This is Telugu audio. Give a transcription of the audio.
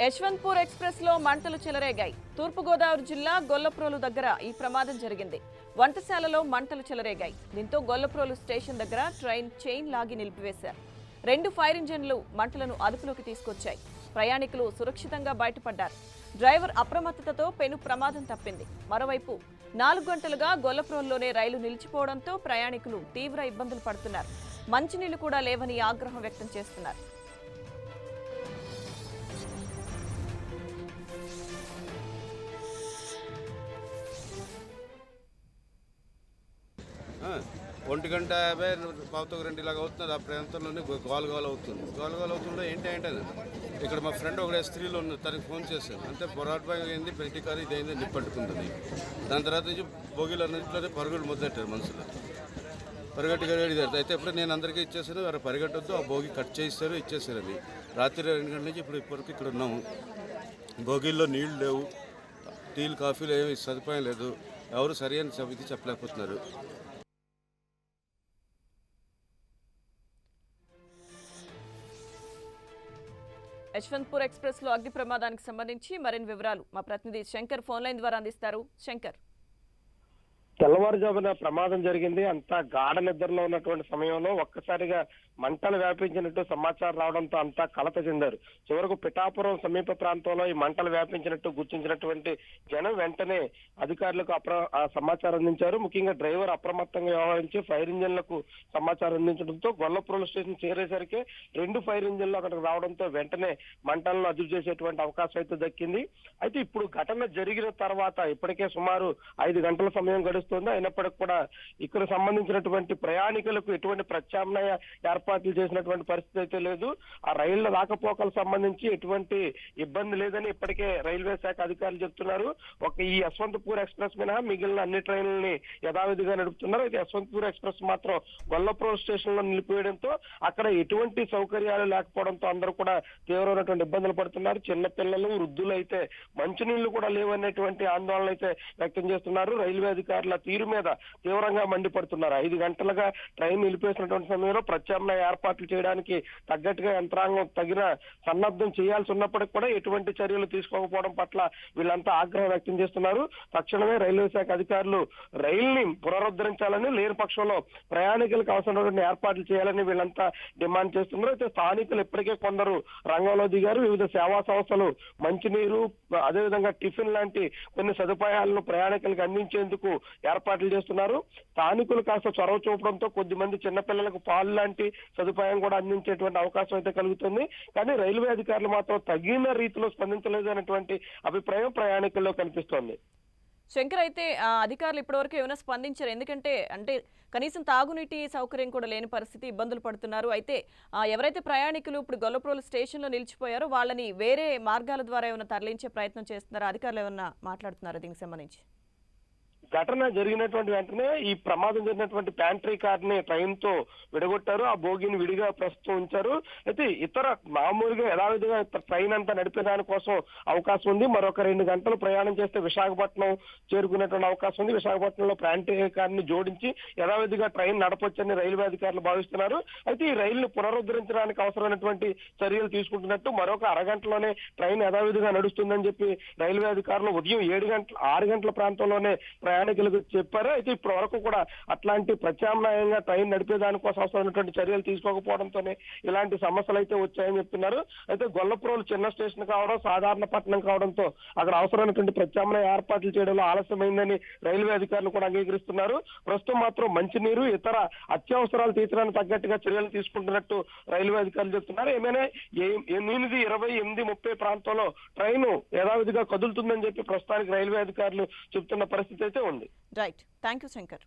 యశ్వంత్పూర్ ఎక్స్ప్రెస్ లో మంటలు చెలరేగాయి. తూర్పుగోదావరి జిల్లా గొల్లప్రోలు దగ్గర ఈ ప్రమాదం జరిగింది. వంటశాలలో మంటలు చెలరేగాయి. దీంతో గొల్లప్రోలు స్టేషన్ దగ్గర ట్రైన్ చైన్ లాగి నిలిపివేశారు. 2 ఫైర్ ఇంజన్లు మంటలను అదుపులోకి తీసుకొచ్చాయి. ప్రయాణికులు సురక్షితంగా బయటపడ్డారు. డ్రైవర్ అప్రమత్తతతో పెను ప్రమాదం తప్పింది. మరోవైపు 4 గంటలుగా గొల్లప్రోలులోనే రైలు నిలిచిపోవడంతో ప్రయాణికులు తీవ్ర ఇబ్బందులు పడుతున్నారు. మంచినీళ్లు కూడా లేవని ఆగ్రహం వ్యక్తం చేస్తున్నారు. ఒంటి గంట 50 పావుతకు 2 ఇలాగ అవుతుంది. ఆ ప్రాంతంలోనే గోల అవుతుంది. గోల అవుతుందో ఏంటి ఇక్కడ మా ఫ్రెండ్ ఒకడే స్త్రీలో ఉన్న తనకి ఫోన్ చేశాను. అంతే పొరాటు అయింది, పెట్టి కారు ఇదైంది, నిప్పట్టుకుందని. దాని తర్వాత నుంచి భోగిలు అన్నింటిలోనే పరుగులు మొదలెట్టారు మనుషులు. పరిగెట్టుగా అయితే ఇప్పుడు నేను అందరికీ ఇచ్చేసాను. వారు పరిగెట్టొద్దు, ఆ భోగి కట్ చేయిస్తారు, ఇచ్చేసారని. రాత్రి 2 గంటల నుంచి ఇప్పటివరకు ఇక్కడ ఉన్నాము. భోగిల్లో నీళ్లు లేవు, టీలు కాఫీలు ఏమి సదుపాయం లేదు. ఎవరు సరైన ఇది చెప్పలేకపోతున్నారు. యశ్వంత్పూర్ ఎక్స్ప్రెస్ లో అగ్ని ప్రమాదానికి సంబంధించి మరిన్ని వివరాలు మా ప్రతినిధి శంకర్ ఫోన్ లైన్ ద్వారా అందిస్తారు. శంకర్, తెల్లవారుజామున ప్రమాదం జరిగింది. అంతా గాఢ నిద్రలో ఉన్నటువంటి సమయంలో ఒక్కసారిగా మంటలు వ్యాపించినట్టు సమాచారం రావడంతో అంతా కలత చెందారు. చివరకు పిఠాపురం సమీప ప్రాంతంలో ఈ మంటలు వ్యాపించినట్టు గుర్తించినటువంటి జనం వెంటనే అధికారులకు సమాచారం అందించారు. ముఖ్యంగా డ్రైవర్ అప్రమత్తంగా వ్యవహరించి ఫైర్ ఇంజన్లకు సమాచారం అందించడంతో గొల్లప్రోలు స్టేషన్ చేరేసరికి 2 ఫైర్ ఇంజన్లు అక్కడికి రావడంతో వెంటనే మంటలను అదుపు చేసేటువంటి అవకాశం అయితే దక్కింది. అయితే ఇప్పుడు ఘటన జరిగిన తర్వాత ఇప్పటికే సుమారు 5 గంటల సమయం గడుస్తుంది. అయినప్పటికీ కూడా ఇక్కడ సంబంధించినటువంటి ప్రయాణికులకు ఎటువంటి ప్రత్యామ్నాయ ఏర్పాట్లు చేసినటువంటి పరిస్థితి అయితే లేదు. ఆ రైళ్ల రాకపోకలకు సంబంధించి ఎటువంటి ఇబ్బంది లేదని ఇప్పటికే రైల్వే శాఖ అధికారులు చెప్తున్నారు. ఈ యశ్వంత్పూర్ ఎక్స్ప్రెస్ మినహా మిగిలిన అన్ని ట్రైన్లని యథావిధిగా నడుపుతున్నారు. అయితే యశ్వంత్పూర్ ఎక్స్ప్రెస్ మాత్రం గొల్లప్రోలు స్టేషన్ లో నిలిపివేయడంతో అక్కడ ఎటువంటి సౌకర్యాలు లేకపోవడంతో అందరూ కూడా తీవ్రమైనటువంటి ఇబ్బందులు పడుతున్నారు. చిన్నపిల్లలు, వృద్ధులు అయితే మంచినీళ్లు కూడా లేవనేటువంటి ఆందోళన అయితే వ్యక్తం చేస్తున్నారు. రైల్వే అధికారుల తీరు మీద తీవ్రంగా మండిపడుతున్నారు. 5 గంటలుగా ట్రైన్ నిలిపేసినటువంటి సమయంలో ప్రత్యామ్నాయ ఏర్పాట్లు చేయడానికి తగ్గట్టుగా యంత్రాంగం తగిన సన్నద్ధం చేయాల్సి ఉన్నప్పటికీ కూడా ఎటువంటి చర్యలు తీసుకోకపోవడం పట్ల వీళ్ళంతా ఆగ్రహం వ్యక్తం చేస్తున్నారు. తక్షణమే రైల్వే శాఖ అధికారులు రైలుని పునరుద్ధరించాలని, లేని పక్షంలో ప్రయాణికులకు అవసరమైనటువంటి ఏర్పాట్లు చేయాలని వీళ్ళంతా డిమాండ్ చేస్తున్నారు. అయితే స్థానికులు ఇప్పటికే కొందరు రంగంలో దిగారు. వివిధ సేవా సంస్థలు మంచినీరు, అదేవిధంగా టిఫిన్ లాంటి కొన్ని సదుపాయాలను ప్రయాణికులకు అందించేందుకు ఏర్పాట్లు చేస్తున్నారు. స్థానికులు కాస్త చొరవ చూపడంతో కొద్దిమంది చిన్నపిల్లలకు పాలు లాంటి సదుపాయం కూడా అందించేటువంటి అవకాశం అయితే కలుగుతుంది. కానీ రైల్వే అధికారులు మాత్రం తగిన రీతిలో స్పందించలేదు అనేటువంటి అభిప్రాయం ప్రయాణికుల్లో కనిపిస్తోంది. శంకర్, అయితే అధికారులు ఇప్పటివరకు ఏమైనా స్పందించారు? ఎందుకంటే కనీసం తాగునీటి సౌకర్యం కూడా లేని పరిస్థితి, ఇబ్బందులు పడుతున్నారు. అయితే ఎవరైతే ప్రయాణికులు ఇప్పుడు గొల్లప్రోలు స్టేషన్ లో నిలిచిపోయారో వాళ్ళని వేరే మార్గాల ద్వారా ఏమైనా తరలించే ప్రయత్నం చేస్తున్నారా? అధికారులు ఏమైనా మాట్లాడుతున్నారా దీనికి సంబంధించి? ఘటన జరిగినటువంటి వెంటనే ఈ ప్రమాదం జరిగినటువంటి ప్యాంట్రీ కార్ ని ట్రైన్ తో విడగొట్టారు. ఆ బోగిని విడిగా ప్రస్తుతం ఉంచారు. అయితే ఇతర మామూలుగా యథావిధిగా ట్రైన్ అంతా నడిపే దానికోసం అవకాశం ఉంది. మరొక 2 గంటలు ప్రయాణం చేస్తే విశాఖపట్నం చేరుకునేటువంటి అవకాశం ఉంది. విశాఖపట్నంలో ప్యాంట్రీ కార్ ని జోడించి యథావిధిగా ట్రైన్ నడపొచ్చని రైల్వే అధికారులు భావిస్తున్నారు. అయితే ఈ రైలును పునరుద్ధరించడానికి అవసరమైనటువంటి చర్యలు తీసుకుంటున్నట్టు, మరొక అరగంటలోనే ట్రైన్ యథావిధిగా నడుస్తుందని చెప్పి రైల్వే అధికారులు ఉదయం 6 గంటల ప్రాంతంలోనే ప్రయాణికులకు చెప్పారు. అయితే ఇప్పటి వరకు కూడా అట్లాంటి ప్రత్యామ్నాయంగా ట్రైన్ నడిపే దానికోసం అవసరమైనటువంటి చర్యలు తీసుకోకపోవడంతోనే ఇలాంటి సమస్యలు అయితే వచ్చాయని చెప్తున్నారు. అయితే గొల్లప్రోలు చిన్న స్టేషన్ కావడం, సాధారణ పట్టణం కావడంతో అక్కడ అవసరమైనటువంటి ప్రత్యామ్నాయ ఏర్పాట్లు చేయడంలో ఆలస్యమైందని రైల్వే అధికారులు కూడా అంగీకరిస్తున్నారు. ప్రస్తుతం మాత్రం మంచినీరు, ఇతర అత్యవసరాలు తీర్చడానికి తగ్గట్టుగా చర్యలు తీసుకుంటున్నట్టు రైల్వే అధికారులు చెప్తున్నారు. ఏమైనా 8:20-8:30 ప్రాంతంలో ట్రైన్ యథావిధిగా కదులుతుందని చెప్పి ప్రస్తుతానికి రైల్వే అధికారులు చెప్తున్న పరిస్థితి అయితే ఉంది. Right, thank you Shankar.